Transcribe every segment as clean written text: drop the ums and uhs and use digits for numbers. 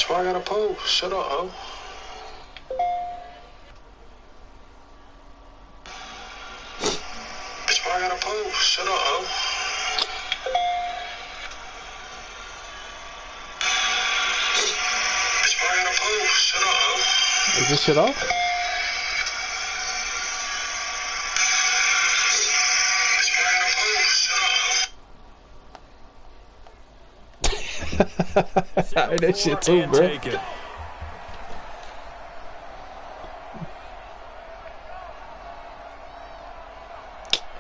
Bitch, why I gotta pose? Shut up, ho. Bitch, why I gotta pose? Shut up, ho. Bitch, why I gotta pose? Shut up, ho. Is this shit off? I heard that shit too, bro.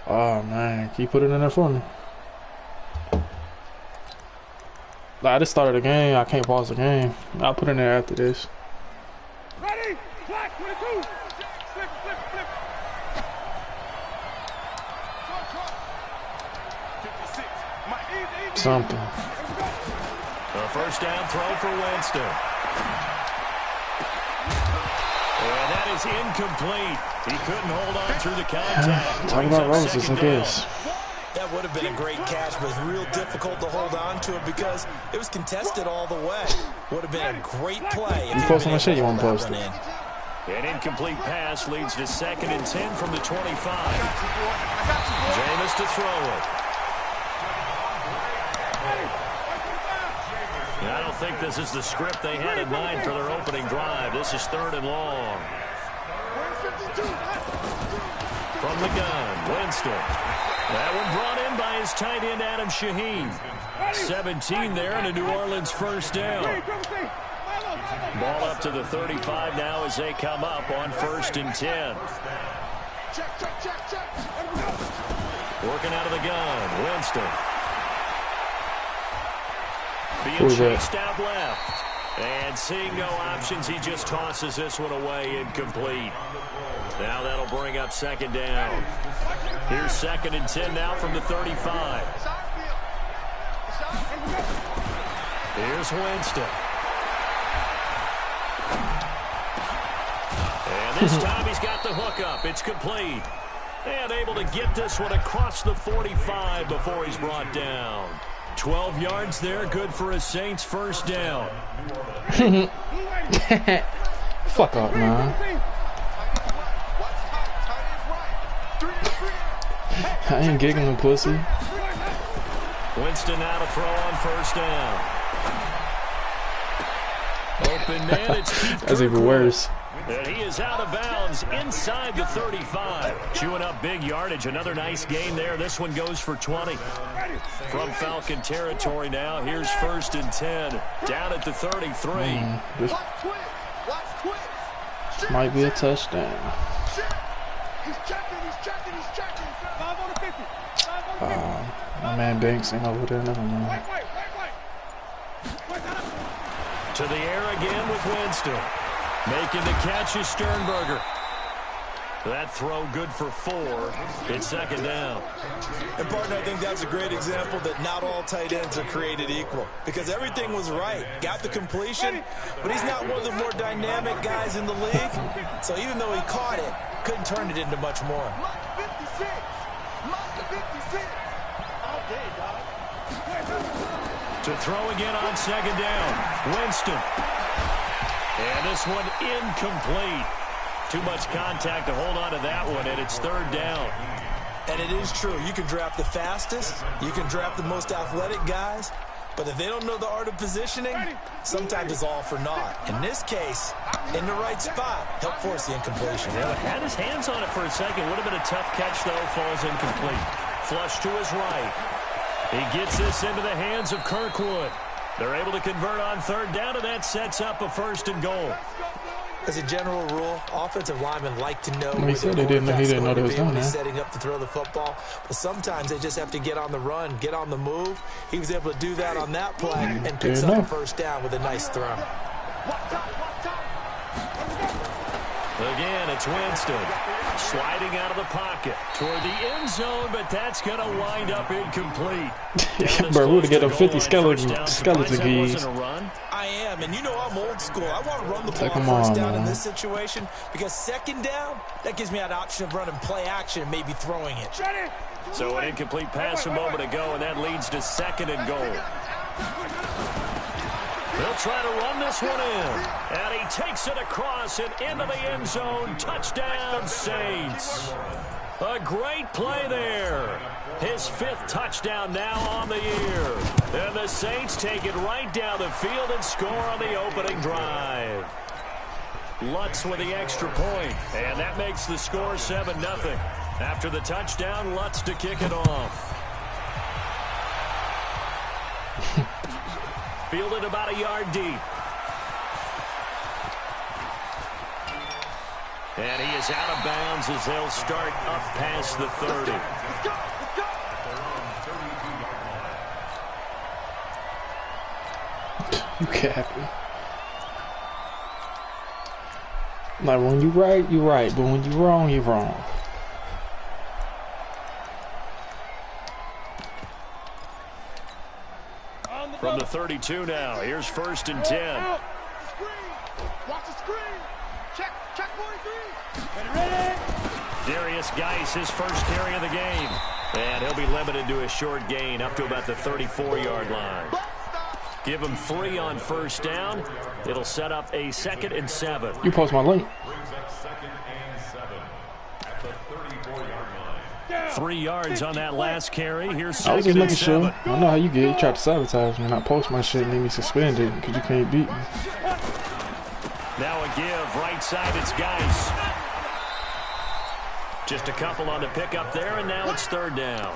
Oh man, can you put it in there for me? I just started the game. I can't pause the game. I'll put it in there after this. Ready? Flag 22. Flip. Something. A first down throw for Winston. And that is incomplete. He couldn't hold on through the contact. Talk about roses, I guess. That would have been a great catch, but it's real difficult to hold on to it because it was contested all the way. Would have been a great play. You post on my shit, you won't post it. An incomplete pass leads to 2nd and 10 from the 25. Jameis to throw it. I don't think this is the script they had in mind for their opening drive. This is 3rd and long. From the gun, Winston. That one brought in by his tight end, Adam Shaheen. 17 there and a New Orleans first down. Ball up to the 35 now as they come up on 1st and 10. Working out of the gun, Winston. Being chased out left. And seeing no options, he just tosses this one away, incomplete. Now that'll bring up 2nd down. Here's 2nd and 10 now from the 35. Here's Winston. And this time he's got the hook up. It's complete. And able to get this one across the 45 before he's brought down. 12 yards there, good for a Saints first down. Fuck off, man. I ain't giggling, pussy. Winston now to throw on 1st down. Open man, it's Keith That's even worse. And he is out of bounds inside the 35. Chewing up big yardage. Another nice gain there. This one goes for 20. From Falcon territory now. Here's 1st and 10. Down at the 33. This might be a touchdown. My man Banks ain't over there. Never mind. To the air again with Winston. Making the catch is Sternberger. That throw good for 4. It's 2nd down. And, partner, I think that's a great example that not all tight ends are created equal. Because everything was right. Got the completion, but he's not one of the more dynamic guys in the league. So even though he caught it, couldn't turn it into much more. To throw again on 2nd down. Winston. And this one incomplete. Too much contact to hold on to that one, and it's 3rd down. And it is true. You can draft the fastest. You can draft the most athletic guys. But if they don't know the art of positioning, sometimes it's all for naught. In this case, in the right spot, help force the incompletion. Yeah, had his hands on it for a second. Would have been a tough catch, though. Falls incomplete. Flush to his right. He gets this into the hands of Kirkwood. They're able to convert on 3rd down, and that sets up a 1st and goal. As a general rule, offensive linemen like to know he said he didn't know they was doing that. Setting up to throw the football, but sometimes they just have to get on the run, get on the move. He was able to do that on that play and picks up a 1st down with a nice throw. Again, it's Winston sliding out of the pocket toward the end zone, but that's going to wind up incomplete. Bro, we would get them 50 skeleton keys. I am, and you know I'm old school. I want to run the ball on 1st down in this situation because 2nd down, that gives me an option of running play action and maybe throwing it. So an incomplete pass a moment ago, and that leads to 2nd and goal. He'll try to run this one in. And he takes it across and into the end zone. Touchdown, Saints. A great play there. His 5th touchdown now on the year. And the Saints take it right down the field and score on the opening drive. Lutz with the extra point. And that makes the score 7-0. After the touchdown, Lutz to kick it off. Fielded about a yard deep. And he is out of bounds as they'll start up past the 30. You capping. Like, when you right, you right. But when you wrong, you wrong. From the 32 now. Here's 1st and 10. Watch the screen. Check 43. Ready. Darius Geis, his first carry of the game. And he'll be limited to a short gain up to about the 34-yard line. Give him 3 on 1st down. It'll set up a 2nd and 7. You post my link. 3 yards on that last carry. Here's I was just 2nd and making 7. sure. I know how you get. You tried to sabotage me. Not post my shit and leave me suspended because you can't beat me. Now a give. Right side, it's Geis. Just a couple on the pickup there, and now it's 3rd down.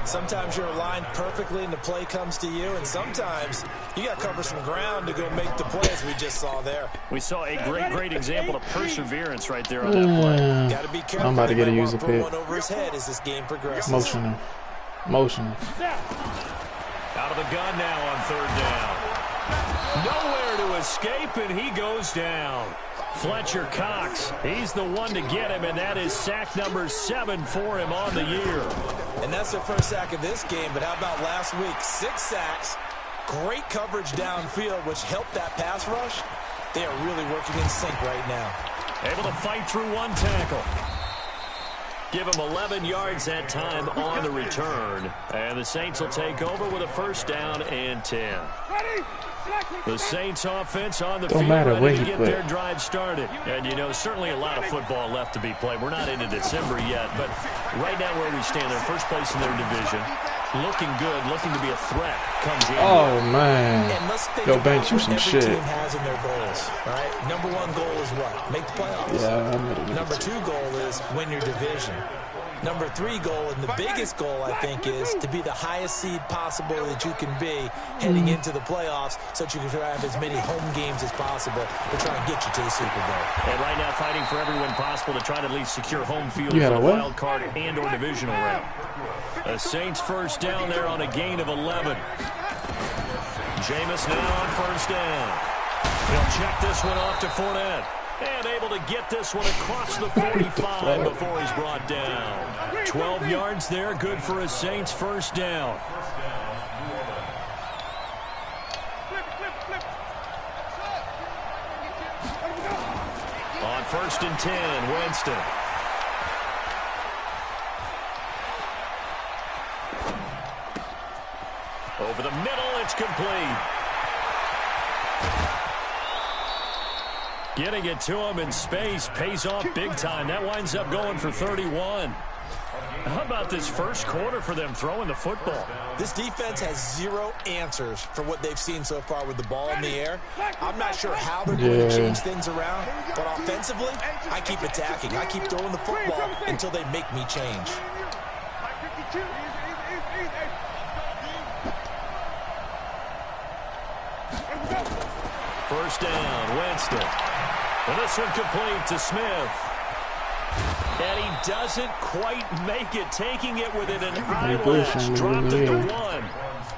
Sometimes you're aligned perfectly and the play comes to you, and sometimes you got to cover some ground to go make the play, as we just saw there. We saw a great example of perseverance right there on that play. Got to be careful. I'm about to get a user pick. One over his head as this game progresses. Motion. Out of the gun now on 3rd down. Nowhere to escape, and he goes down. Fletcher Cox, he's the one to get him, and that is sack number 7 for him on the year. And that's their first sack of this game, but how about last week? 6 sacks, great coverage downfield, which helped that pass rush. They are really working in sync right now. Able to fight through 1 tackle. Give him 11 yards that time on the return. And the Saints will take over with a 1st down and 10. The Saints offense on the field ready to get their drive started. And, you know, certainly a lot of football left to be played. We're not into December yet, but right now where we stand, they're first place in their division. Looking good, looking to be a threat come January. Oh, man. Yo, Banks, you some shit. Every team has in their goals, right? Number 1 goal is what? Make the playoffs. Yeah, I admit it. Number 2 goal is win your division. Number 3 goal, and the biggest goal, I think, is to be the highest seed possible that you can be heading into the playoffs so that you can try to have as many home games as possible to try and get you to the Super Bowl. And right now fighting for every win possible to try to at least secure home field for the wild card and or divisional round. The Saints 1st down there on a gain of 11. Jameis now on 1st down. He'll check this one off to Fournette. And able to get this one across the 45 before he's brought down. 12 yards there, good for a Saints 1st down. On 1st and 10, Winston. Over the middle, it's complete. Getting it to him in space pays off big time. That winds up going for 31. How about this first quarter for them throwing the football? This defense has 0 answers for what they've seen so far with the ball in the air. I'm not sure how they're going to change things around, but offensively, I keep attacking. I keep throwing the football until they make me change. First down, Winston. And this one complete to Smith. And he doesn't quite make it, taking it within an eyelash. Dropped it to 1.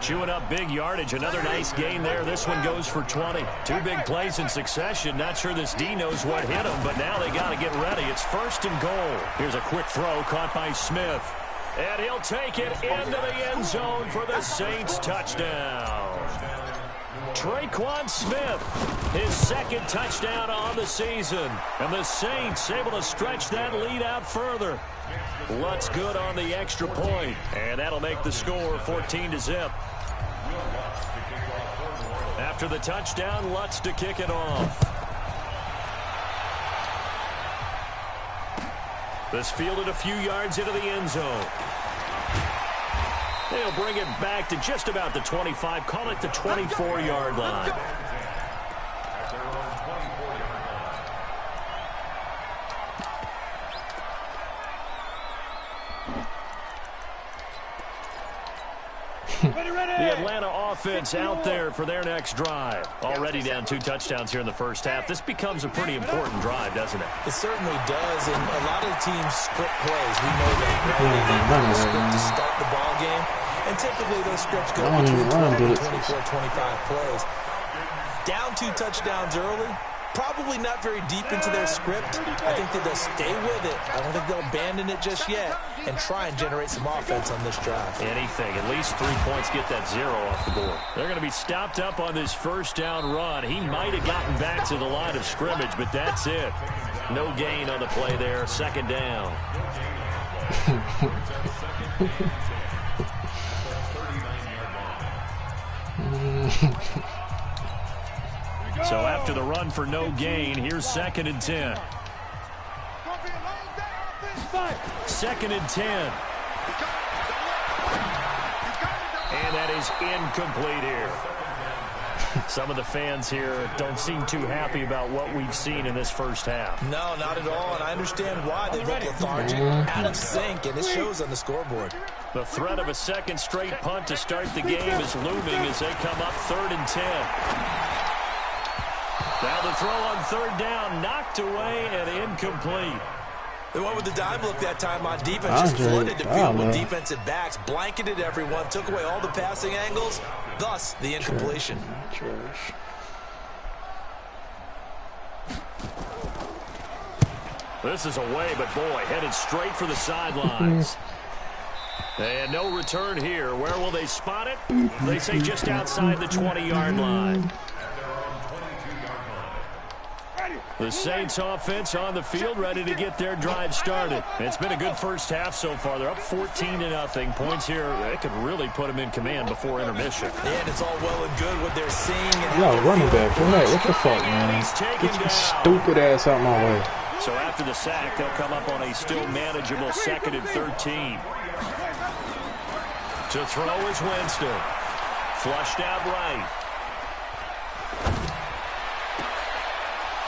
Chewing up big yardage. Another nice gain there. This one goes for 20. 2 big plays in succession. Not sure this D knows what hit him, but now they got to get ready. It's 1st and goal. Here's a quick throw caught by Smith. And he'll take it into the end zone for the Saints touchdown. Traquan Smith, his 2nd touchdown on the season. And the Saints able to stretch that lead out further. Lutz good on the extra point. And that'll make the score 14-0. After the touchdown, Lutz to kick it off. This fielded a few yards into the end zone. They'll bring it back to just about the 25. Call it the 24-yard line. The Atlanta offense out there for their next drive. Already down 2 touchdowns here in the first half. This becomes a pretty important drive, doesn't it? It certainly does, and a lot of teams script plays. We know that. They need a script to start the ball game, and typically those scripts go between 20 and 24, 25 plays. Down 2 touchdowns early, probably not very deep into their script. I think that they'll stay with it. I don't think they'll abandon it just yet and try and generate some offense on this drive. Anything. At least 3 points, get that 0 off the board. They're going to be stopped up on this first down run. He might have gotten back to the line of scrimmage, but that's it. No gain on the play there. Second down. So after the run for no gain, here's 2nd and 10. 2nd and 10. And that is incomplete here. Some of the fans here don't seem too happy about what we've seen in this first half. No, not at all, and I understand why. They look lethargic, out of sync, and it shows on the scoreboard. The threat of a second straight punt to start the game is looming as they come up 3rd and 10. Now the throw on 3rd down, knocked away and incomplete. They went with the dime look that time on defense, just flooded the field with defensive backs, blanketed everyone, took away all the passing angles, thus the incompletion. This is away, but boy, headed straight for the sidelines. And no return here. Where will they spot it? They say just outside the 20-yard line. The Saints offense on the field, ready to get their drive started. It's been a good first half so far. They're up 14-0. Points here, they could really put them in command before intermission. And it's all well and good what they're seeing. And yo, running back, what the fuck, man? Get your stupid ass out my way. So after the sack, they'll come up on a still manageable 2nd and 13. To throw is Winston. Flushed out right.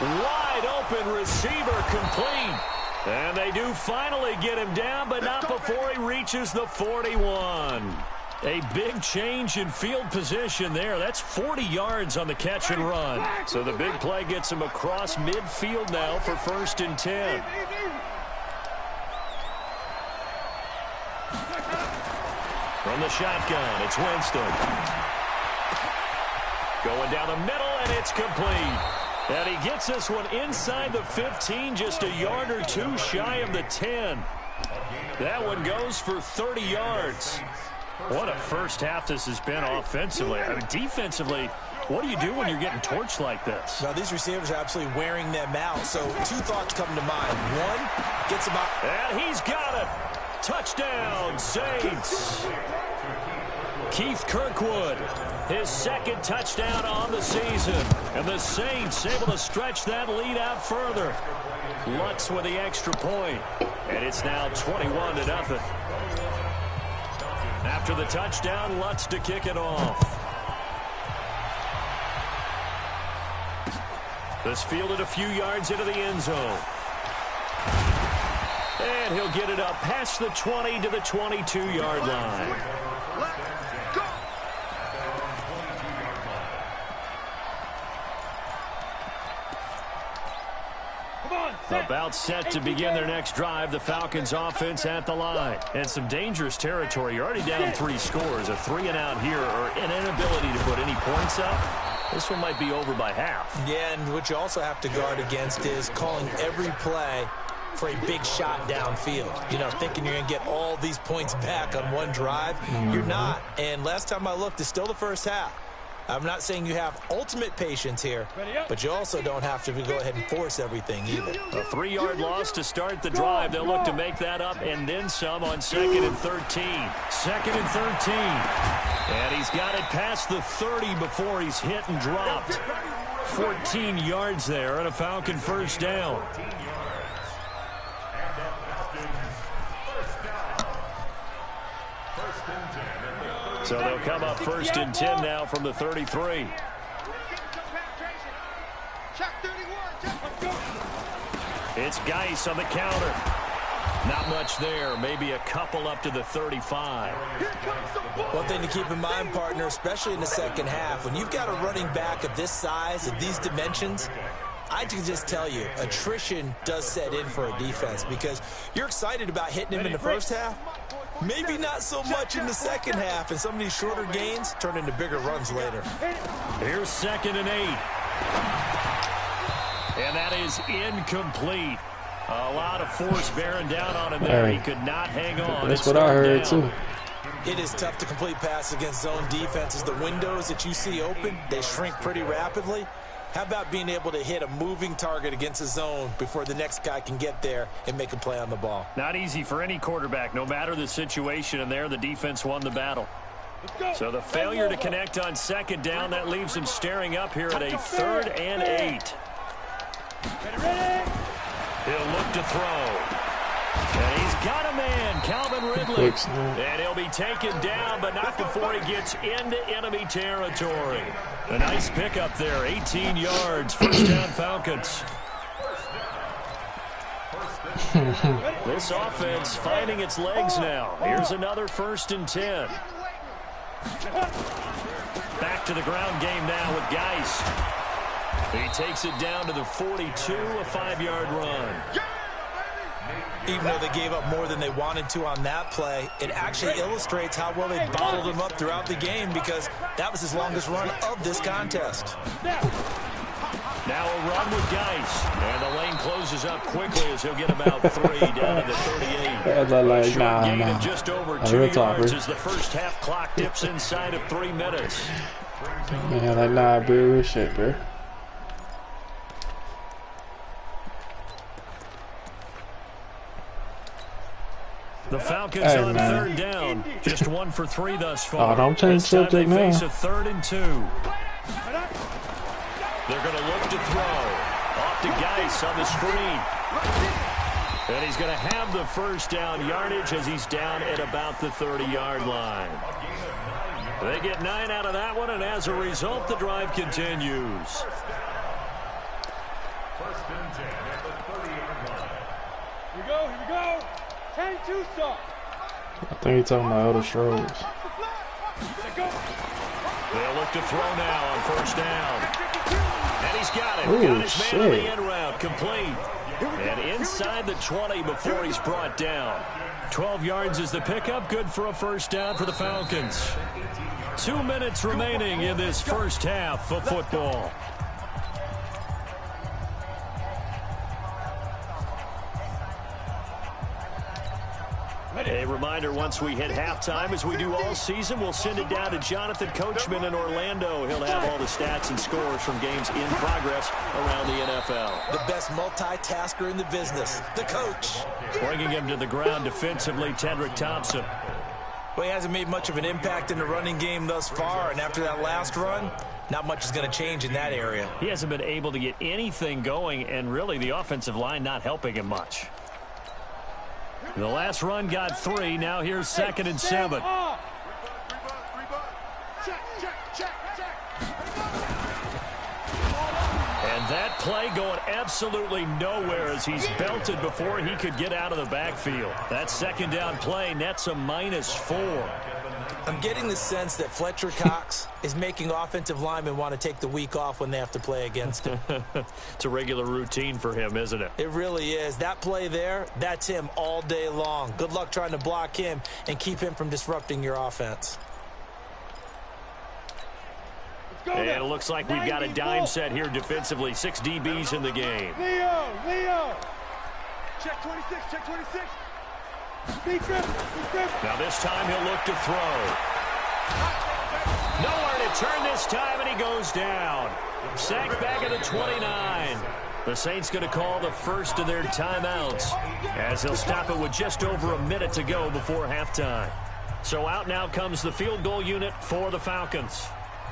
Wide open receiver complete. And they do finally get him down, but not before he reaches the 41. A big change in field position there. That's 40 yards on the catch and run. So the big play gets him across midfield now for 1st and 10. From the shotgun, it's Winston. Going down the middle, and it's complete. And he gets this one inside the 15, just a yard or 2 shy of the 10. That one goes for 30 yards. What a first half this has been offensively. I mean, defensively, what do you do when you're getting torched like this? Now, these receivers are absolutely wearing them out. So 2 thoughts come to mind. One, gets him out. And he's got it. Touchdown, Saints. Keith Kirkwood, his 2nd touchdown on the season. And the Saints able to stretch that lead out further. Lutz with the extra point. And it's now 21-0. After the touchdown, Lutz to kick it off. This fielded a few yards into the end zone. And he'll get it up past the 20 to the 22-yard line. About set to begin their next drive. The Falcons offense at the line. And some dangerous territory. You're already down 3 scores. A 3-and-out here or an inability to put any points up. This one might be over by half. Yeah, and what you also have to guard against is calling every play for a big shot downfield. You know, thinking you're going to get all these points back on one drive. You're not. And last time I looked, it's still the first half. I'm not saying you have ultimate patience here, but you also don't have to go ahead and force everything either. A 3-yard loss to start the drive. They'll look to make that up and then some on 2nd and 13. 2nd and 13. And he's got it past the 30 before he's hit and dropped. 14 yards there and a Falcon first down. So they'll come up 1st and 10 now from the 33. It's Geis on the counter. Not much there. Maybe a couple up to the 35. One thing to keep in mind, partner, especially in the second half, when you've got a running back of this size, of these dimensions, I can just tell you, attrition does set in for a defense because you're excited about hitting him in the first half. Maybe not so much in the second half, and some of these shorter gains turn into bigger runs later. Here's 2nd and 8. And that is incomplete. A lot of force bearing down on him there. He could not hang on. That's what I heard, too. It is tough to complete passes against zone defenses. The windows that you see open, they shrink pretty rapidly. How about being able to hit a moving target against a zone before the next guy can get there and make a play on the ball? Not easy for any quarterback, no matter the situation, and there the defense won the battle. So the failure to connect on 2nd down, that leaves him staring up here at a 3rd and 8. He'll look to throw. And he's got a man, Calvin Ridley. And he'll be taken down, but not before he gets into enemy territory. A nice pickup there, 18 yards, 1st down Falcons. This offense finding its legs now. Here's another 1st and 10. Back to the ground game now with Geis. He takes it down to the 42, a 5-yard run. Even though they gave up more than they wanted to on that play, it actually illustrates how well they bottled him up throughout the game because that was his longest run of this contest. Now a run with Geis. And the lane closes up quickly as he'll get about 3 down to the 38. Short gain of just over 2 yards as the first half clock dips inside of 3 minutes. Man, like, bro. Real shit, bro. The Falcons on 3rd down. Just 1 for 3 thus far. Oh, don't change subject now. They face a 3rd and 2. They're going to look to throw. Off to Geis on the screen. And he's going to have the first down yardage as he's down at about the 30-yard line. They get 9 out of that one, and as a result, the drive continues. Here we go. 10-2 stop. I think he's talking about Elder Strolls. They'll look to throw now on 1st down. And he's got it. Ooh, got his man on the shit. end route, complete. And inside the 20 before he's brought down. 12 yards is the pickup, good for a 1st down for the Falcons. 2 minutes remaining in this first half of football. A reminder, once we hit halftime, as we do all season, we'll send it down to Jonathan Coachman in Orlando. He'll have all the stats and scores from games in progress around the NFL. The best multitasker in the business, the coach. Bringing him to the ground defensively, Tedrick Thompson. Well, he hasn't made much of an impact in the running game thus far, and after that last run, not much is going to change in that area. He hasn't been able to get anything going, and really the offensive line not helping him much. The last run got 3. Now here's 2nd and 7. And that play going absolutely nowhere as he's belted before he could get out of the backfield. That 2nd down play nets a -4. I'm getting the sense that Fletcher Cox is making offensive linemen want to take the week off when they have to play against him. It's a regular routine for him, isn't it? It really is. That play there, that's him all day long. Good luck trying to block him and keep him from disrupting your offense. And it looks like we've got a dime set here defensively. 6 DBs in the game. Leo. Check 26, check 26. Now this time he'll look to throw. Nowhere to turn this time, and he goes down. Sacked back at the 29. The Saints going to call the first of their timeouts as they'll stop it with just over a minute to go before halftime. So out now comes the field goal unit for the Falcons.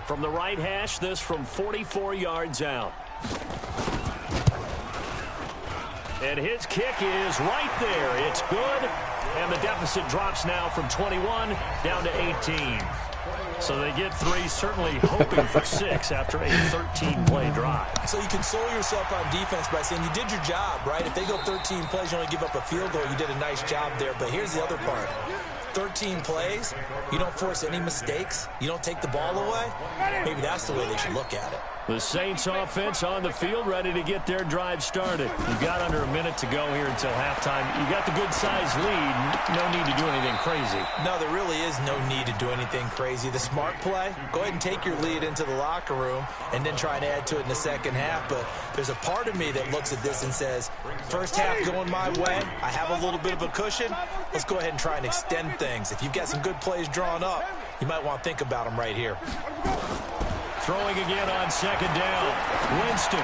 From the right hash, this from 44 yards out. And his kick is right there. It's good. And the deficit drops now from 21 down to 18. So they get 3, certainly hoping for 6 after a 13-play drive. So you console yourself on defense by saying you did your job, right? If they go 13 plays, you only give up a field goal, you did a nice job there. But here's the other part. 13 plays, you don't force any mistakes, you don't take the ball away. Maybe that's the way they should look at it. The Saints offense on the field, ready to get their drive started. You've got under a minute to go here until halftime. You got the good-sized lead. No need to do anything crazy. No, there really is no need to do anything crazy. The smart play, go ahead and take your lead into the locker room and then try and add to it in the second half. But there's a part of me that looks at this and says, first half going my way, I have a little bit of a cushion. Let's go ahead and try and extend things. If you've got some good plays drawn up, you might want to think about them right here. Throwing again on second down. Winston.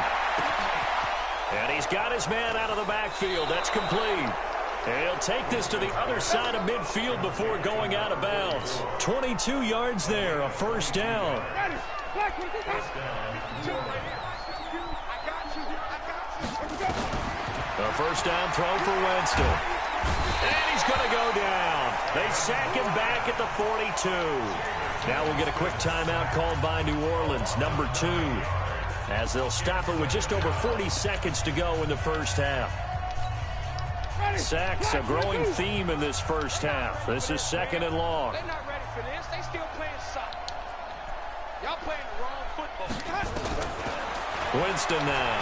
And he's got his man out of the backfield. That's complete. And he'll take this to the other side of midfield before going out of bounds. 22 yards there, a first down. A first down throw for Winston. And he's going to go down. They sack him back at the 42. Now we'll get a quick timeout called by New Orleans, number 2, as they'll stop it with just over 40 seconds to go in the first half. Sacks, a growing theme in this first half. This is second and long. They're not ready for this. They still playing soccer. Y'all playing the wrong football. Winston now.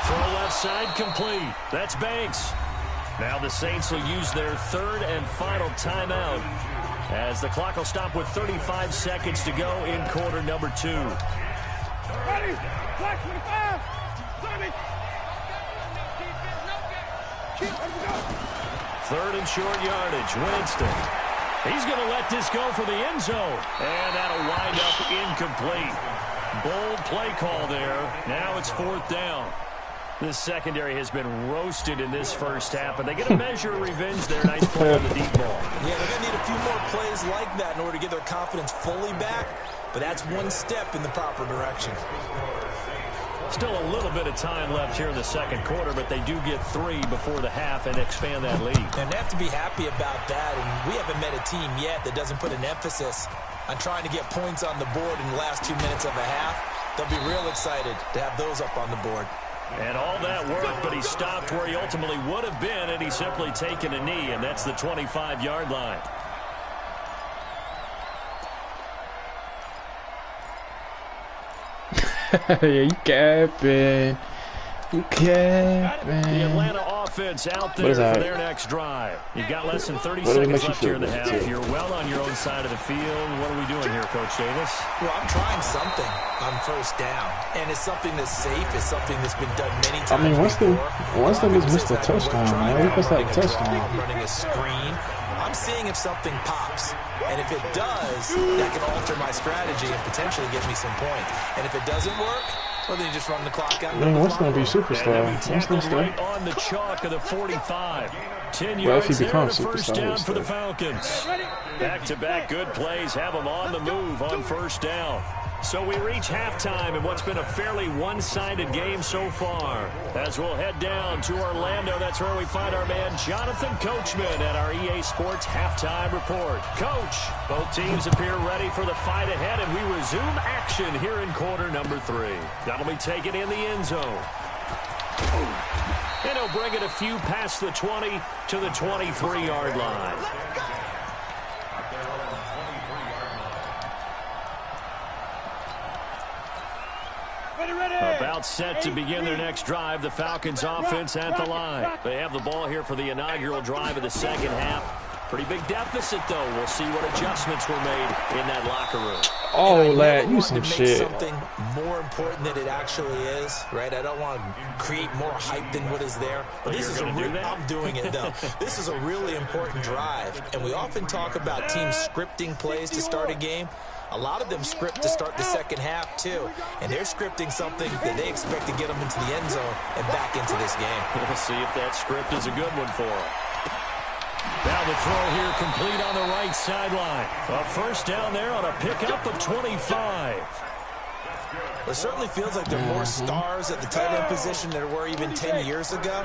Throw left side complete. That's Banks. Now the Saints will use their third and final timeout, as the clock will stop with 35 seconds to go in quarter number 2. Ready? Black 25. 30. Third and short yardage. Winston. He's going to let this go for the end zone. And that'll wind up incomplete. Bold play call there. Now it's fourth down. This secondary has been roasted in this first half, but they get a measure of revenge there. Nice play on the deep ball. Yeah, they're going to need a few more plays like that in order to get their confidence fully back, but that's one step in the proper direction. Still a little bit of time left here in the second quarter, but they do get 3 before the half and expand that lead. And they have to be happy about that, and we haven't met a team yet that doesn't put an emphasis on trying to get points on the board in the last 2 minutes of a half. They'll be real excited to have those up on the board. And all that work, but he stopped where he ultimately would have been, and he's simply taken a knee, and that's the 25-yard line. Yeah, you capping. You capping. The Atlanta offense out there for their next drive. You've got less than 30 seconds left here in the half. You're well on your own side of the field. What are we doing here, Coach Davis? Well, I'm trying something on first down, and it's something that's safe. It's something that's been done many times. I mean, Winston just missed a touchdown, man. He missed that touchdown. I'm running a screen. I'm seeing if something pops, and if it does, that can alter my strategy and potentially get me some points. And if it doesn't work, well, then you just run the clock out. Man, what's going to be superstar? Winston right on the chalk of the 45. 10 yards there, a first down for the Falcons. Back-to-back good plays have them on the move on first down. So we reach halftime in what's been a fairly one-sided game so far. As we'll head down to Orlando, that's where we find our man Jonathan Coachman at our EA Sports Halftime Report. Coach, both teams appear ready for the fight ahead, and we resume action here in quarter number 3. That'll be taken in the end zone. And he'll bring it a few past the 20 to the 23-yard line. About set to begin their next drive. The Falcons offense at the line. They have the ball here for the inaugural drive of the second half. Pretty big deficit, though. We'll see what adjustments were made in that locker room. Oh, lad, you some shit. Something more important than it actually is, right? I don't want to create more hype than what is there. But this is I'm doing it, though. This is a really important drive. And we often talk about teams scripting plays to start a game. A lot of them script to start the second half, too. And they're scripting something that they expect to get them into the end zone and back into this game. We'll see if that script is a good one for them. Now the throw here complete on the right sideline. A first down there on a pickup of 25. It certainly feels like there are more stars at the tight end position than there were even 10 years ago.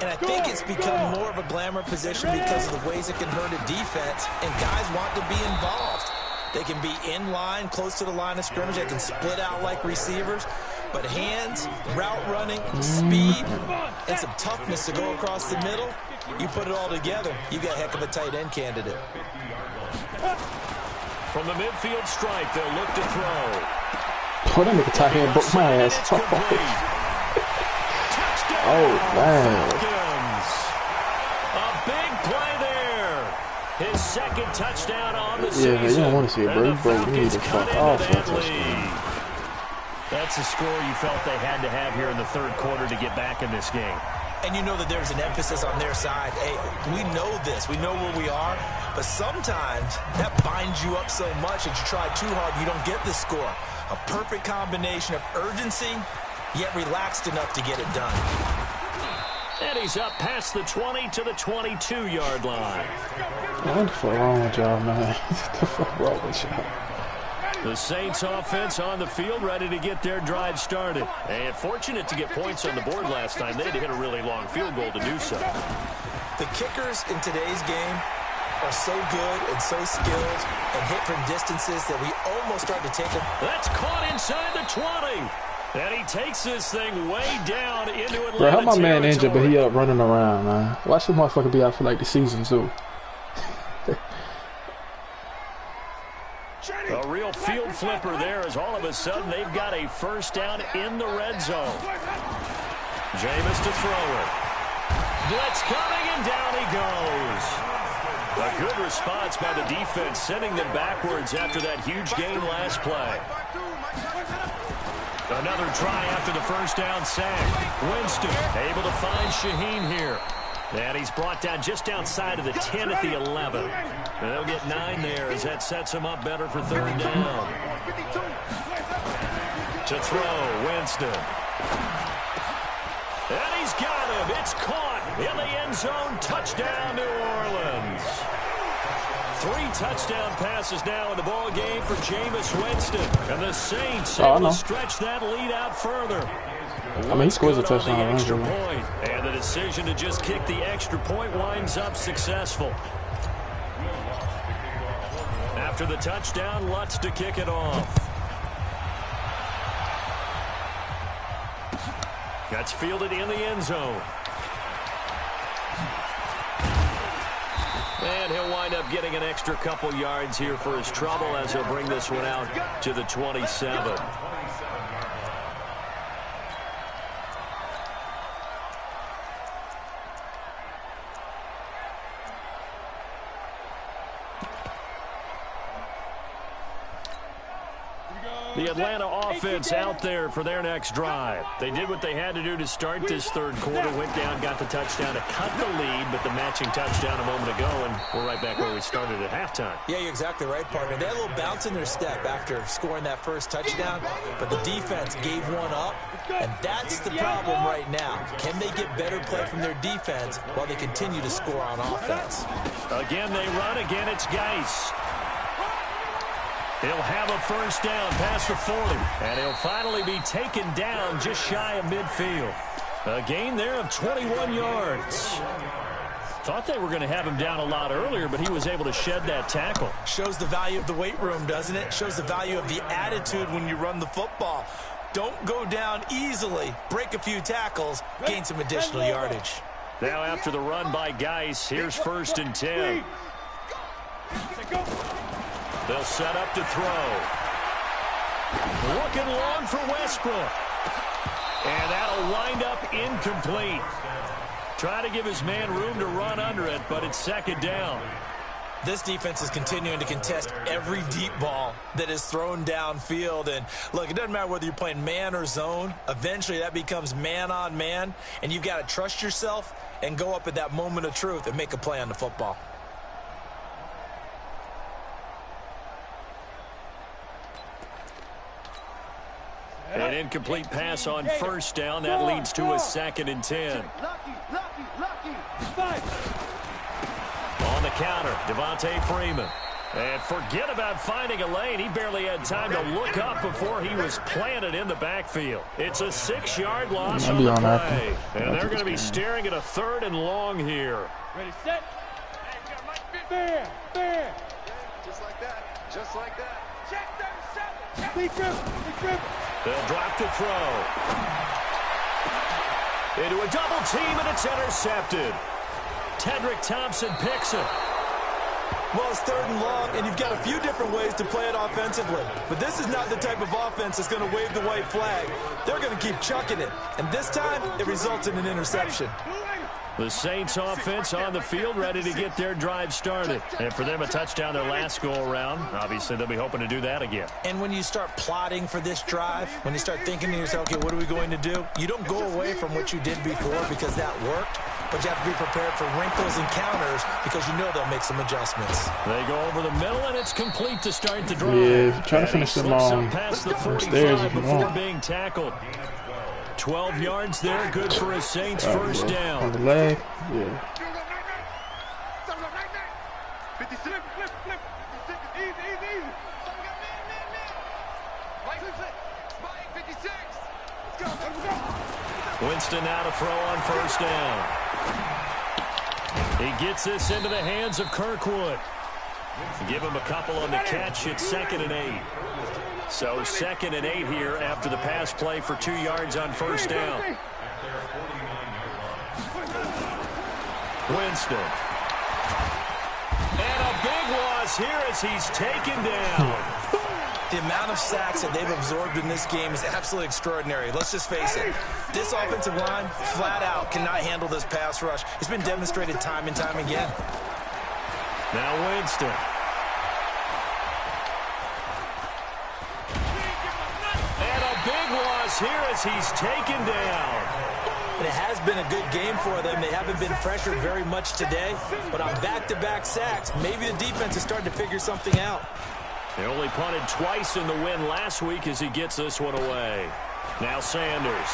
And I think it's become more of a glamour position because of the ways it can hurt a defense, and guys want to be involved. They can be in line, close to the line of scrimmage. They can split out like receivers. But hands, route running, speed, and some toughness to go across the middle, you put it all together, you got a heck of a tight end candidate. From the midfield stripe, they'll look to throw. Oh, that nigga tight head broke my ass. Oh, man. A big play there. His second touchdown on the season. Yeah, you don't want to see it, bro. Bro, you need to fuck off that touchdown. That's the score you felt they had to have here in the third quarter to get back in this game. And you know that there's an emphasis on their side. Hey, we know this. We know where we are. But sometimes that binds you up so much that you try too hard, you don't get the score. A perfect combination of urgency, yet relaxed enough to get it done. And he's up past the 20 to the 22-yard line. What the fuck wrong with y'all, man? What the fuck wrong with y'all? The Saints offense on the field, ready to get their drive started. And fortunate to get points on the board last time. They had to hit a really long field goal to do so. The kickers in today's game are so good and so skilled and hit from distances that we almost start to take them. That's caught inside the 20. And he takes this thing way down into Atlanta. Bro, how my man territory. injured, but he up running around, man. Watch this motherfucker be out for like the season, too. A real field flipper there as all of a sudden they've got a first down in the red zone. Jameis to throw it. Blitz coming, and down he goes. A good response by the defense, sending them backwards after that huge gain last play. Another try after the first down sack. Winston able to find Shaheen here. And he's brought down just outside of the 10 at the 11. And they'll get 9 there as that sets him up better for third down. To throw, Winston. And he's got him. It's caught in the end zone. Touchdown, New Orleans. 3 touchdown passes now in the ball game for Jameis Winston. And the Saints able to stretch that lead out further. I mean, he scores a touchdown. Extra point, and the decision to just kick the extra point winds up successful. After the touchdown, Lutz to kick it off. That's fielded in the end zone. And he'll wind up getting an extra couple yards here for his trouble as he'll bring this one out to the 27. The Atlanta offense out there for their next drive. They did what they had to do to start this third quarter. Went down, got the touchdown to cut the lead, but the matching touchdown a moment ago, and we're right back where we started at halftime. Yeah, you're exactly right, partner. They had a little bounce in their step after scoring that first touchdown, but the defense gave one up, and that's the problem right now. Can they get better play from their defense while they continue to score on offense? Again, they run. Again, it's Geis. He'll have a first down past the 40, and he'll finally be taken down just shy of midfield. A gain there of 21 yards. Thought they were going to have him down a lot earlier, but he was able to shed that tackle. Shows the value of the weight room, doesn't it? Shows the value of the attitude when you run the football. Don't go down easily. Break a few tackles. Gain some additional yardage. Now after the run by Geis, here's 1st and 10. They'll set up to throw. Looking long for Westbrook. And that'll wind up incomplete. Try to give his man room to run under it, but it's 2nd down. This defense is continuing to contest every deep ball that is thrown downfield. And look, it doesn't matter whether you're playing man or zone. Eventually that becomes man on man. And you've got to trust yourself and go up at that moment of truth and make a play on the football. An incomplete pass on 1st down. That leads to a 2nd and 10. On counter. Devontae Freeman. And forget about finding a lane. He barely had time to look up before he was planted in the backfield. It's a 6-yard loss on the play. And they're going to be staring at a 3rd and long here. Ready, set. Fair, fair. Just like that. Just like that. Check them, Big dribble, big dribble. They'll drop to throw. Into a double team, and it's intercepted. Tedrick Thompson picks it. Well, it's 3rd and long, and you've got a few different ways to play it offensively. But this is not the type of offense that's going to wave the white flag. They're going to keep chucking it. And this time, it results in an interception. The Saints offense on the field, ready to get their drive started. And for them, a touchdown their last go-around. Obviously, they'll be hoping to do that again. And when you start plotting for this drive, when you start thinking to yourself, okay, what are we going to do? You don't go away from what you did before because that worked. But you have to be prepared for wrinkles and counters because you know they'll make some adjustments. They go over the middle, and it's complete to start the drive. Yeah, try to finish them past the 45 stairs before being tackled. 12 yards there, good for a Saints first down. On the leg, yeah. 56, flip. Easy. Spike 56. Let's go. Winston now to throw on first down. He gets this into the hands of Kirkwood. Give him a couple on the catch. It's 2nd and 8. So 2nd and 8 here after the pass play for 2 yards on first down. Winston. And a big loss here as he's taken down. The amount of sacks that they've absorbed in this game is absolutely extraordinary. Let's just face it. This offensive line, flat out, cannot handle this pass rush. It's been demonstrated time and time again. Now Winston. And a big loss here as he's taken down. It has been a good game for them. They haven't been pressured very much today. But on back-to-back sacks, maybe the defense is starting to figure something out. They only punted twice in the win last week as he gets this one away. Now Sanders.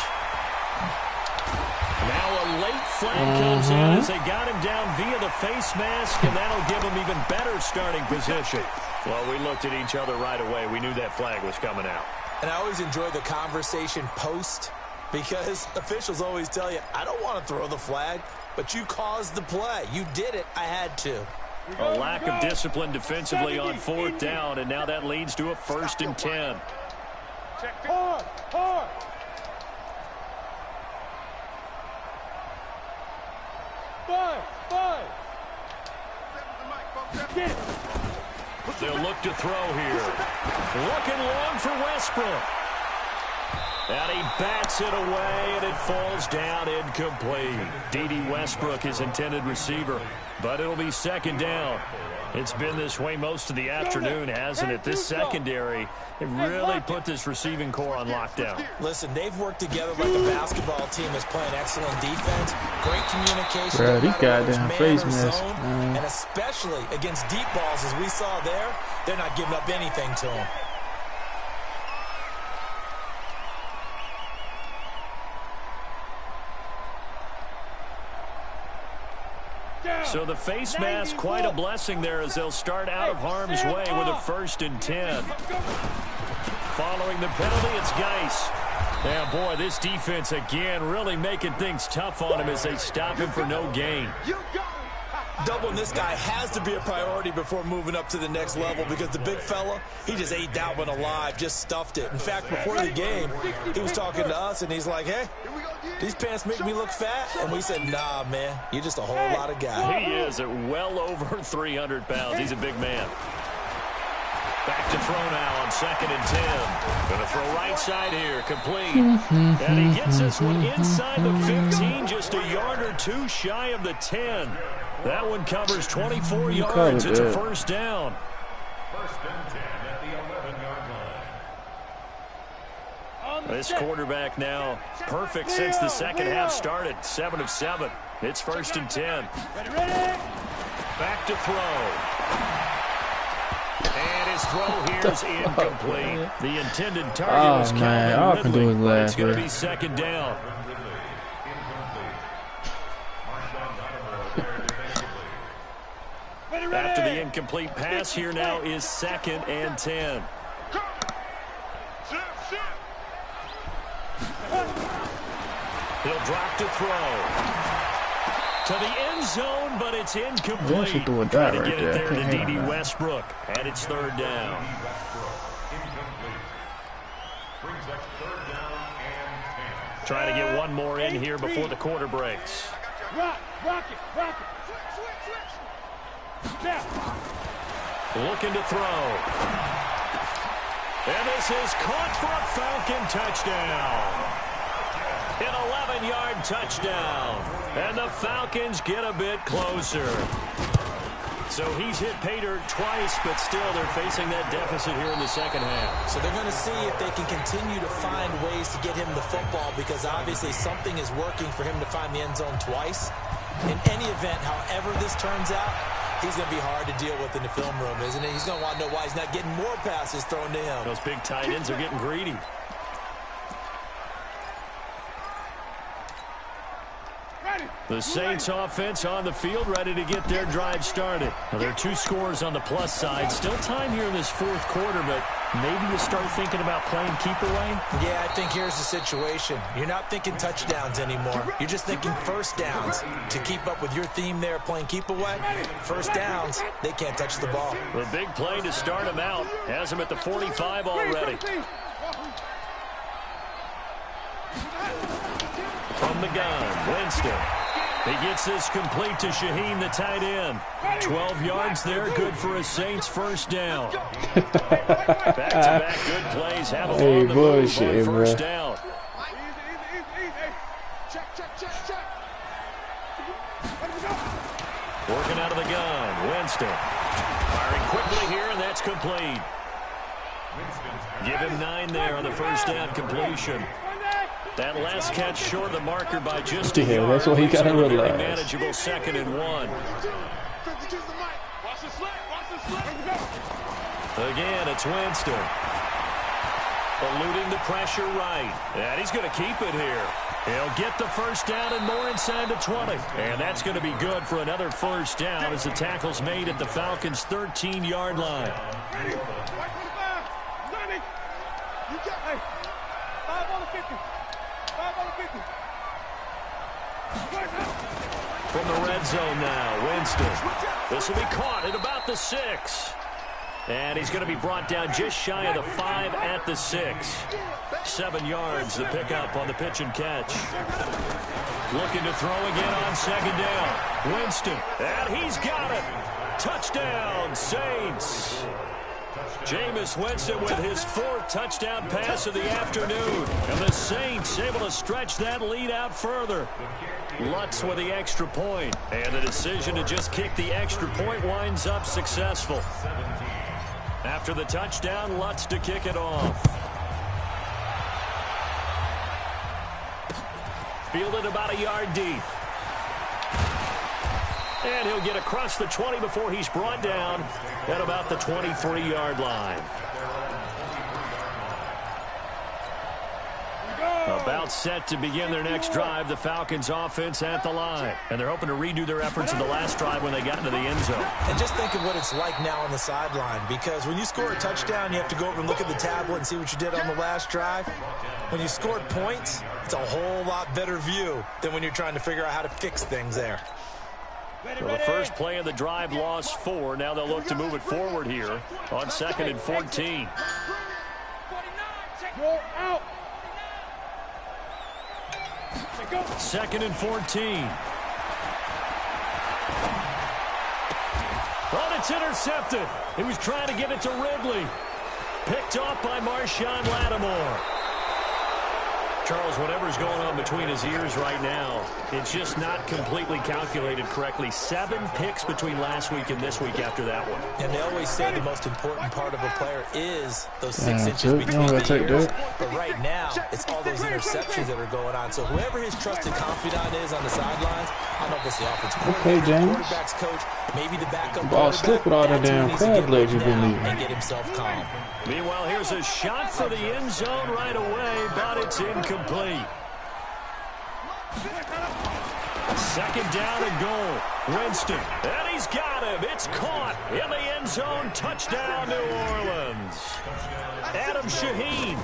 Now a late flag comes in as they got him down via the face mask, and that'll give him even better starting position. Well, we looked at each other right away. We knew that flag was coming out. And I always enjoy the conversation post because officials always tell you, I don't want to throw the flag, but you caused the play. You did it. I had to. A lack of discipline defensively on 4th down, and now that leads to a 1st and 10. Hard. Five. Get it. They'll look to throw here. Looking long for Westbrook. And he bats it away, and it falls down incomplete. D.D. Westbrook, his intended receiver, but it'll be 2nd down. It's been this way most of the afternoon, hasn't it? This secondary, it really put this receiving core on lockdown. Listen, they've worked together like a basketball team is playing excellent defense, great communication. Bro, these goddamn face masks, and especially against deep balls, as we saw there, they're not giving up anything to them. So the face mask, quite a blessing there as they'll start out of harm's way with a 1st and 10. Following the penalty, it's Geis. Yeah, boy, this defense again really making things tough on him as they stop him for no gain. Doubling this guy has to be a priority before moving up to the next level because the big fella, he just ate that one alive, just stuffed it. In fact, before the game, he was talking to us, and he's like, hey, these pants make me look fat? And we said, nah, man, you're just a whole lot of guy. He is at well over 300 pounds. He's a big man. Back to throw now on 2nd and 10. Going to throw right side here, complete. And he gets this one inside the 15, just a yard or two shy of the 10. That one covers 24 yards. It's a 1st down. 1st and 10 at the 11-yard line. This quarterback now perfect since the second half started. 7 of 7. It's 1st and 10. Back to throw. And his throw here is incomplete. The intended target was Calvin Ridley, but it's going to be 2nd down. incomplete pass. Here now is 2nd and 10. He'll drop to throw. To the end zone, but it's incomplete. Trying to get it there to D.D. Westbrook. And it's 3rd down. Trying to get one more in here before the quarter breaks. Rock it. Looking to throw. And this is caught for a Falcon touchdown. An 11-yard touchdown. And the Falcons get a bit closer. So he's hit Pater twice, but still they're facing that deficit here in the second half. So they're going to see if they can continue to find ways to get him the football, because obviously something is working for him to find the end zone twice. In any event, however this turns out, he's going to be hard to deal with in the film room, isn't he? He's going to want to know why he's not getting more passes thrown to him. Those big tight ends are getting greedy. The Saints offense on the field, ready to get their drive started. Now, there are 2 scores on the plus side. Still time here in this 4th quarter, but maybe you start thinking about playing keep away? Yeah, I think here's the situation. You're not thinking touchdowns anymore. You're just thinking first downs. To keep up with your theme there, playing keep away, first downs, they can't touch the ball. The big play to start him out. Has him at the 45 already. From the gun, Winston. He gets this complete to Shaheen, the tight end. 12 yards there, good for a Saints first down. Back-to-back good plays. Have a on the move on first down. Working out of the gun, Winston. Firing quickly here, and that's complete. Give him 9 there on the first down completion. That last catch short of the marker by just a yard. That's what he got to realize. Manageable 2nd and 1. Again, it's Winston. Eluding the pressure right. And he's going to keep it here. He'll get the first down and more inside the 20. And that's going to be good for another first down as the tackle's made at the Falcons' 13-yard line. From the red zone now, Winston. This will be caught at about the 6. And he's going to be brought down just shy of the 5 at the 6. 7 yards, the pickup on the pitch and catch. Looking to throw again on 2nd down. Winston, and he's got it. Touchdown, Saints. Jameis Winston with his 4th touchdown pass of the afternoon. And the Saints able to stretch that lead out further. Lutz with the extra point. And the decision to just kick the extra point winds up successful. After the touchdown, Lutz to kick it off. Fielded about a yard deep. And he'll get across the 20 before he's brought down at about the 23-yard line. About set to begin their next drive, the Falcons offense at the line. And they're hoping to redo their efforts in the last drive when they got into the end zone. And just think of what it's like now on the sideline, because when you score a touchdown, you have to go over and look at the tablet and see what you did on the last drive. When you scored points, it's a whole lot better view than when you're trying to figure out how to fix things there. So the first play of the drive lost 4. Now they'll look to move it forward here on 2nd and 14. Out. 2nd and 14. But it's intercepted. He was trying to get it to Ridley. Picked off by Marshawn Lattimore. Charles, whatever's going on between his ears right now, it's just not completely calculated correctly. 7 picks between last week and this week after that one. And they always say the most important part of a player is those 6 inches between the ears. But right now, it's all those interceptions that are going on. So whoever his trusted confidant is on the sidelines, I don't know if it's the offensive coordinator, quarterback's coach, maybe the backup quarterback, with all the damn crab legs you've been leaving. And get himself calm. Meanwhile, here's a shot for the end zone right away, but it's incomplete. Second down and goal. Winston. And he's got him. It's caught in the end zone. Touchdown, New Orleans. Adam Shaheen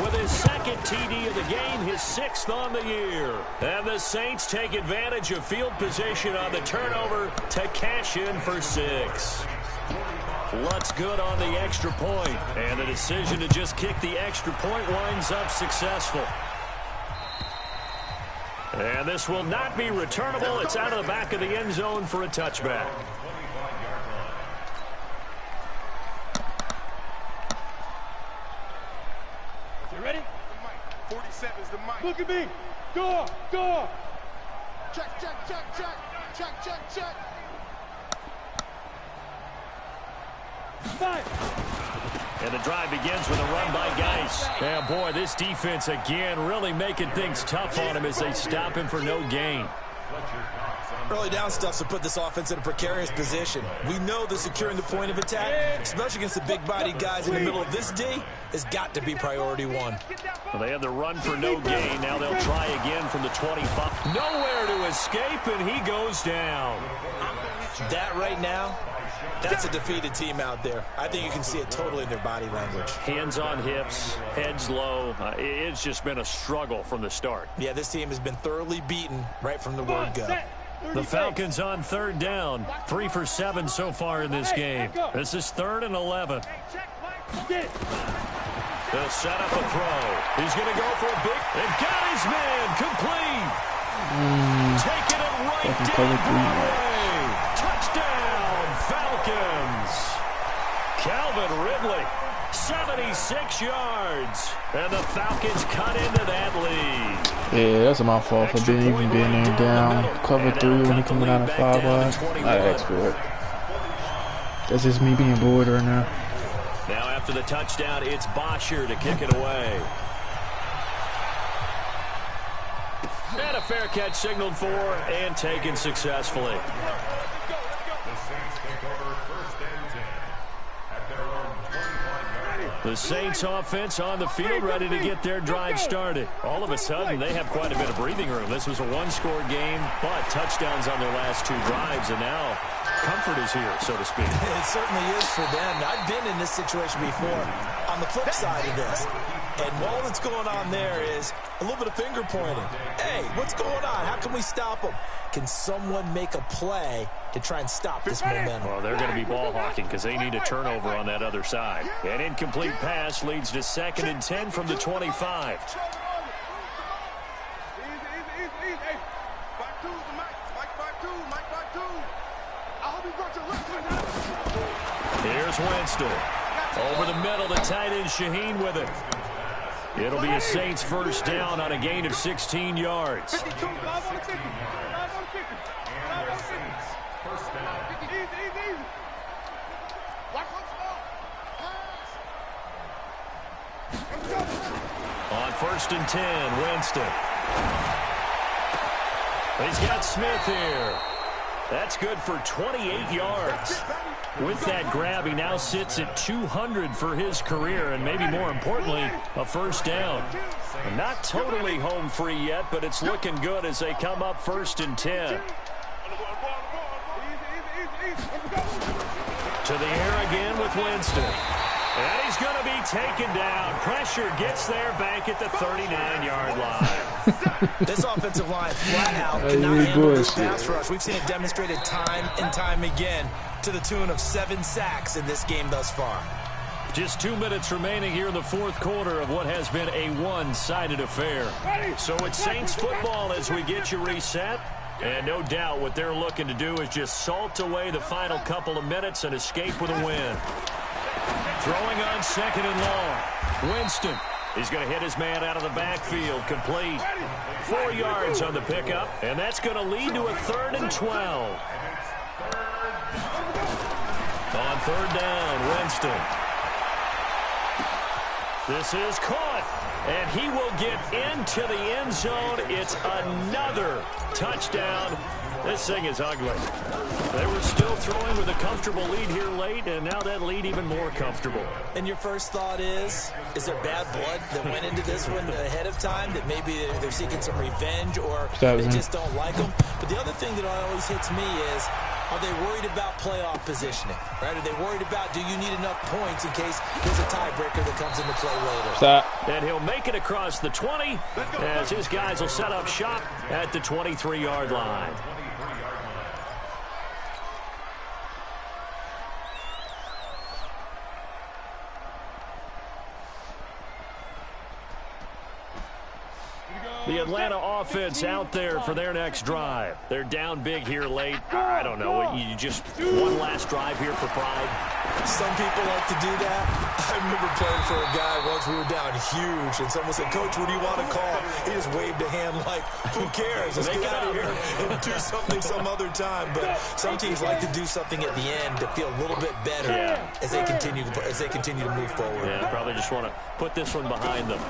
with his second TD of the game, his 6th on the year. And the Saints take advantage of field position on the turnover to cash in for 6. Lutz good on the extra point, and the decision to just kick the extra point winds up successful. And this will not be returnable. It's out of the back of the end zone for a touchback. You ready? 47's the mic. Look at me. Go. Check, check, check, check. Check, check, check. Five. And the drive begins with a run by Geis. And boy, this defense again really making things tough on him as they stop him for no gain. Early down stuff to put this offense in a precarious position. We know that securing the point of attack, especially against the big-bodied guys in the middle of this D, has got to be priority one. Well, they had the run for no gain. Now they'll try again from the 25. Nowhere to escape, and he goes down. That right now, that's a defeated team out there. I think you can see it totally in their body language. Hands on hips, heads low. It's just been a struggle from the start. Yeah, this team has been thoroughly beaten right from the word go. The Falcons on third down. 3 for 7 so far in this game. This is 3rd and 11. They'll set up a throw. He's going to go for a big... And got his man complete. Taking it right down Broadway. Touchdown, Falcons. Calvin Ridley, 76 yards. And the Falcons cut into that lead. Yeah, that's my fault for being there down. Cover 3 when he coming out of 5 wide. I asked for it. That's just me being bored right now. Now after the touchdown, it's Bosher to kick it away. And a fair catch signaled for and taken successfully. The Saints offense on the field ready to get their drive started. All of a sudden, they have quite a bit of breathing room. This was a one-score game, but touchdowns on their last 2 drives, and now comfort is here, so to speak. It certainly is for them. I've been in this situation before on the flip side of this. And all that's going on there is a little bit of finger pointing. Hey, what's going on? How can we stop them? Can someone make a play to try and stop this momentum? Well, they're going to be ball hawking because they need a turnover on that other side. An incomplete pass leads to 2nd and 10 from the 25. Here's Winston. Over the middle, the tight end Shaheen with it. It'll be a Saints first down on a gain of 16 yards. On 1st and 10, Winston. He's got Smith here. That's good for 28 yards. With that grab, he now sits at 200 for his career, and maybe more importantly, a first down. Not totally home free yet, but it's looking good as they come up 1st and 10. To the air again with Winston. And he's going to be taken down. Pressure gets there back at the 39-yard line. This offensive line flat out cannot handle this pass rush. We've seen it demonstrated time and time again to the tune of 7 sacks in this game thus far. Just 2 minutes remaining here in the 4th quarter of what has been a one-sided affair. So it's Saints football as we get you reset. And no doubt what they're looking to do is just salt away the final couple of minutes and escape with a win. Throwing on 2nd and long. Winston. He's going to hit his man out of the backfield. Complete. 4 yards on the pickup. And that's going to lead to a 3rd and 12. On 3rd down, Winston. This is caught. And he will get into the end zone. It's another touchdown This thing is ugly. They were still throwing with a comfortable lead here late, and now that lead even more comfortable. And your first thought is there bad blood that went into this one ahead of time, that maybe they're seeking some revenge or they just don't like them? But the other thing that always hits me is, are they worried about playoff positioning? Right? Are they worried about, do you need enough points in case there's a tiebreaker that comes into play later? Stop. And he'll make it across the 20 as his guys will set up shop at the 23-yard line. The Atlanta offense out there for their next drive. They're down big here late. I don't know. You just one last drive here for pride. Some people like to do that. I remember playing for a guy once. We were down huge, and someone said, "Coach, what do you want to call?" He just waved a hand like, "Who cares? Let's get out of here and do something some other time." But some teams like to do something at the end to feel a little bit better as they continue to move forward. Yeah, probably just want to put this one behind them.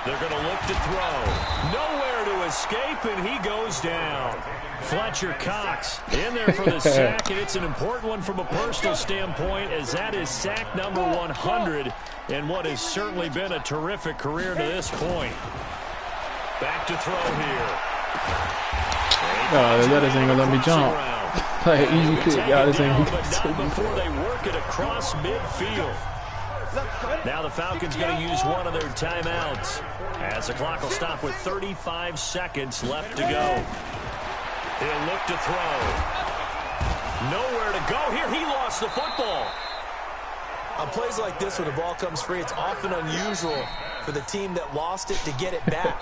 They're going to look to throw. Nowhere to escape, and he goes down. Fletcher Cox in there for the sack, and it's an important one from a personal standpoint, as that is sack number 100 in what has certainly been a terrific career to this point. Back to throw here. Oh, that ain't gonna let me jump. Like, easy pick. Y'all, this ain't before they work it across midfield. Now the Falcons going to use one of their timeouts as the clock will stop with 35 seconds left to go. He'll look to throw. Nowhere to go here. He lost the football. On plays like this, when the ball comes free, it's often unusual for the team that lost it to get it back,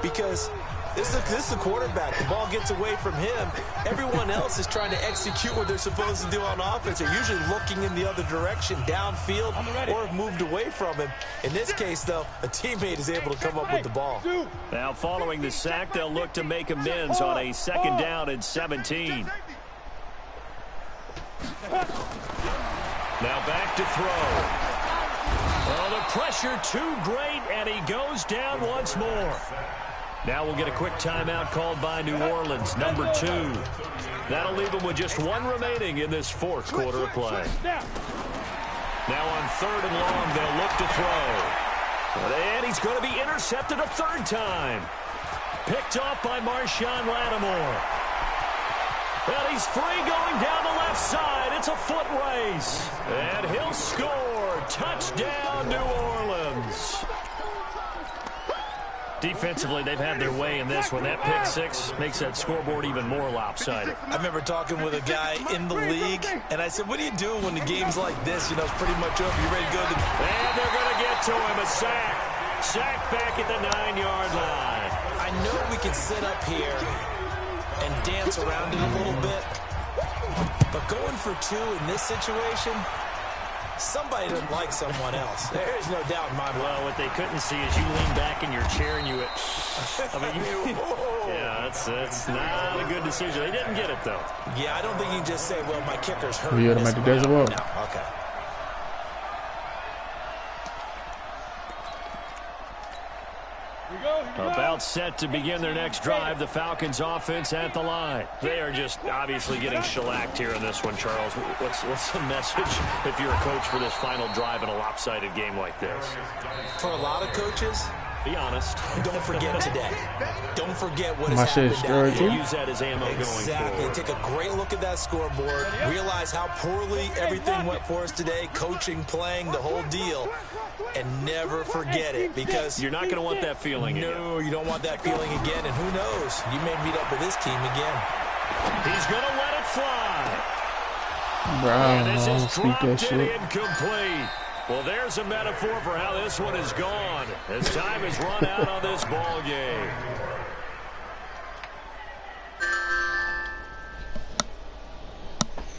because this is the quarterback. The ball gets away from him. Everyone else is trying to execute what they're supposed to do on offense. They're usually looking in the other direction, downfield, or have moved away from him. In this case, though, a teammate is able to come up with the ball. Now, following the sack, they'll look to make amends on a 2nd down and 17. Now back to throw. Oh, the pressure too great, and he goes down once more. Now we'll get a quick timeout called by New Orleans, number 2. That'll leave them with just one remaining in this 4th quarter of play. Now on 3rd and long, they'll look to throw. And he's going to be intercepted a 3rd time. Picked off by Marshawn Lattimore. And he's free going down the left side. It's a foot race. And he'll score. Touchdown, New Orleans. Defensively, they've had their way in this one. That pick 6 makes that scoreboard even more lopsided. I remember talking with a guy in the league, and I said, what do you do when the game's like this? You know, it's pretty much over. You ready to go to the... And they're going to get to him. A sack. Sack back at the 9-yard line. I know we can sit up here and dance around it a little bit, but going for 2 in this situation... Somebody doesn't like someone else. There's no doubt in my mind. Well, what they couldn't see is you lean back in your chair and you went, I mean, yeah, that's not a good decision. They didn't get it, though. Yeah, I don't think you can just say, well, my kicker's hurt. We gotta make the days work. No, okay. About set to begin their next drive, the Falcons offense at the line. They are just obviously getting shellacked here in this one, Charles. What's the message if you're a coach for this final drive in a lopsided game like this? For a lot of coaches, be honest. Don't forget today. Don't forget what has happened down here. Use that as ammo going forward. Exactly. Take a great look at that scoreboard. Realize how poorly everything went for us today. Coaching, playing, the whole deal. And never forget it, because you're not going to want that feeling again. No, you don't want that feeling again. And who knows? You may meet up with this team again. He's going to let it fly. Brown, and this is dropped that shit. and incomplete. Well, there's a metaphor for how this one is gone as time has run out on this ball game.